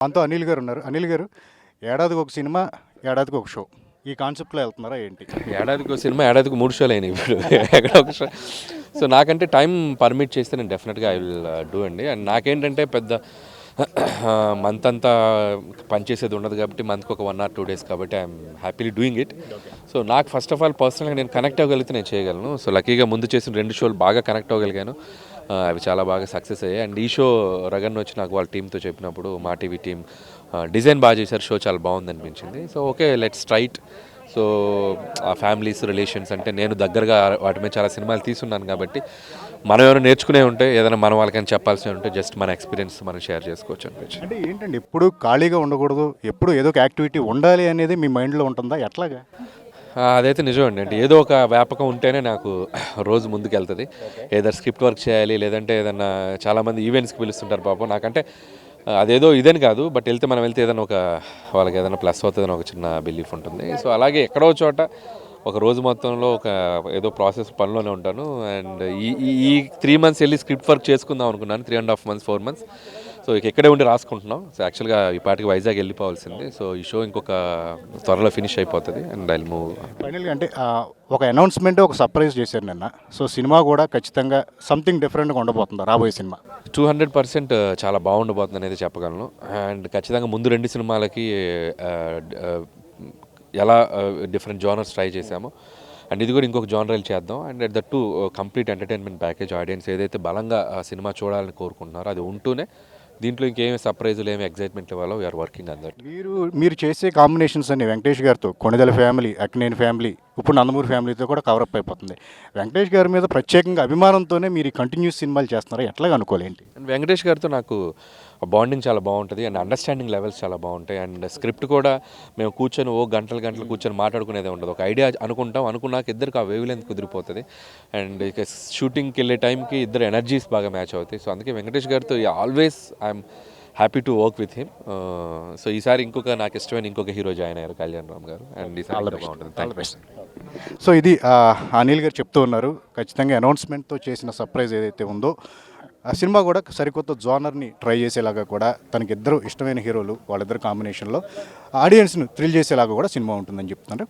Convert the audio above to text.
మనతో అనిల్ గారు ఉన్నారు. అనిల్ గారు, ఏడాదికి ఒక సినిమా, ఏడాదికి ఒక షో. ఈ కాన్సెప్ట్‌లో ఎళ్తున్నారా ఏంటి? ఏడాదికో సినిమా, ఏడాదికి 3 షోలు అయినాయి ఇప్పుడు. ఎక్కడో ఒక షో. సో నాకంటే టైం పర్మిట్ చేస్తే నేను డెఫినెట్గా ఐ విల్ డూ అండి. అండ్ నాకేంటంటే పెద్ద మంత్ అంతా పనిచేసేది ఉండదు కాబట్టి మంత్కి ఒక 1 or 2 days కాబట్టి I'm happily doing it. So నాకు ఫస్ట్ ఆఫ్ ఆల్ పర్సనల్గా నేను కనెక్ట్ అవ్వగలిగితే నేను చేయగలను. సో లక్కీగా ముందు చేసిన 2 షోలు బాగా కనెక్ట్ అవ్వగలిగాను. అవి చాలా బాగా సక్సెస్ అయ్యాయి. అండ్ ఈ షో రగన్ వచ్చి నాకు వాళ్ళ టీంతో చెప్పినప్పుడు మా టీవీ టీం డిజైన్ బాగా చేశారు, షో చాలా బాగుంది అనిపించింది. So okay, let's try it. So ఆ ఫ్యామిలీస్ రిలేషన్స్ అంటే నేను దగ్గరగా వాటి మీద చాలా సినిమాలు తీసున్నాను కాబట్టి మనం ఏమైనా నేర్చుకునే ఉంటే ఏదైనా మనం వాళ్ళకని చెప్పాల్సి ఉంటే జస్ట్ మన ఎక్స్పీరియన్స్ మనం షేర్ చేసుకోవచ్చు అనిపించింది. అంటే ఏంటండి, ఎప్పుడు ఖాళీగా ఉండకూడదు, ఎప్పుడు ఏదో ఒక యాక్టివిటీ ఉండాలి అనేది మీ మైండ్‌లో ఉంటుందా? ఎట్లాగా? అదైతే నిజం అండి. అంటే ఏదో ఒక వ్యాపకం ఉంటేనే నాకు రోజు ముందుకెళ్తుంది. ఏదో స్క్రిప్ట్ వర్క్ చేయాలి, లేదంటే ఏదన్నా చాలామంది ఈవెంట్స్కి పిలుస్తుంటారు పాపం. నాకంటే అదేదో ఇదని కాదు, బట్ మనం వెళ్తే ఏదైనా ఒక వాళ్ళకి ఏదైనా ప్లస్ అవుతుందని ఒక చిన్న బిలీఫ్ ఉంటుంది. సో అలాగే ఎక్కడో చోట ఒక రోజు మొత్తంలో ఒక ఏదో ప్రాసెస్ పనిలోనే ఉంటాను. అండ్ ఈ 3 months వెళ్ళి స్క్రిప్ట్ వర్క్ చేసుకుందాం అనుకున్నాను. 3.5 months 4 months. సో ఇక్కడే ఉండి రాసుకుంటున్నాం. సో యాక్చువల్గా ఈ పాటికి వైజాగ్ వెళ్ళిపోవాల్సింది. సో ఈ షో ఇంకొక త్వరలో ఫినిష్ అయిపోతుంది అండ్ ఐ మూవ్. ఫైనల్‌గా అంటే ఒక అనౌన్స్‌మెంట్, ఒక సర్ప్రైజ్ చేశారు నిన్న. సో సినిమా కూడా ఖచ్చితంగా సంథింగ్ డిఫరెంట్‌గా ఉండబోతుందా రాబోయే సినిమా? 200% చాలా బాగుండబోతుంది అనేది చెప్పగలను. అండ్ ఖచ్చితంగా ముందు 2 సినిమాలకి ఎలా డిఫరెంట్ జానర్స్ ట్రై చేశామో అండ్ ఇది కూడా ఇంకొక జానర్ చేద్దాం. And at the two complete entertainment package audience ఏదైతే బలంగా ఆ సినిమా చూడాలని కోరుకుంటున్నారో అది ఉంటూనే దీంట్లో ఇంకేమి సర్ప్రైజులు ఏమి ఎగ్జైట్మెంట్ ఇవ్వాలో వీఆర్ వర్కింగ్ ఆన్ దట్. మీరు చేసే కాంబినేషన్స్ అన్ని వెంకటేష్ గారితో కొణిదెల ఫ్యామిలీ, అక్కినేని ఫ్యామిలీ, ఇప్పుడు నందమూరి ఫ్యామిలీతో కూడా కవరప్ అయిపోతుంది. వెంకటేష్ గారి మీద ప్రత్యేకంగా అభిమానంతోనే మీరు కంటిన్యూస్ సినిమాలు చేస్తున్నారా? ఎట్లాగా అనుకోలేంటి? అండ్ వెంకటేష్ గారితో నాకు బాండింగ్ చాలా బాగుంటుంది అండ్ అండర్స్టాండింగ్ లెవెల్స్ చాలా బాగుంటాయి. అండ్ స్క్రిప్ట్ కూడా మేము కూర్చొని గంటలు గంటలు కూర్చొని మాట్లాడుకునేదే ఉండదు. ఒక ఐడియా అనుకున్నాక ఇద్దరికి ఆ వేవ్ లెంత్ కుదిరిపోతుంది. అండ్ ఇక షూటింగ్కి వెళ్ళే టైంకి ఇద్దరు ఎనర్జీస్ బాగా మ్యాచ్ అవుతాయి. సో అందుకే వెంకటేష్ గారితో always I'm happy to work with him. So ఈసారి నాకు ఇష్టమైన ఇంకొక హీరో జాయిన్ అయ్యారు, కళ్యాణ్ రామ్ గారు. అండ్ ఈసారి బాగుంటుంది. Thank you. సో ఇది అనిల్ గారు చెప్తూ ఉన్నారు. ఖచ్చితంగా అనౌన్స్మెంట్తో చేసిన సర్ప్రైజ్ ఏదైతే ఉందో ఆ సినిమా కూడా సరికొత్త జోనర్ని ట్రై చేసేలాగా కూడా తనకి ఇద్దరు ఇష్టమైన హీరోలు వాళ్ళిద్దరు కాంబినేషన్లో ఆడియన్స్ను థ్రిల్ చేసేలాగా కూడా సినిమా ఉంటుందని చెప్తున్నారు.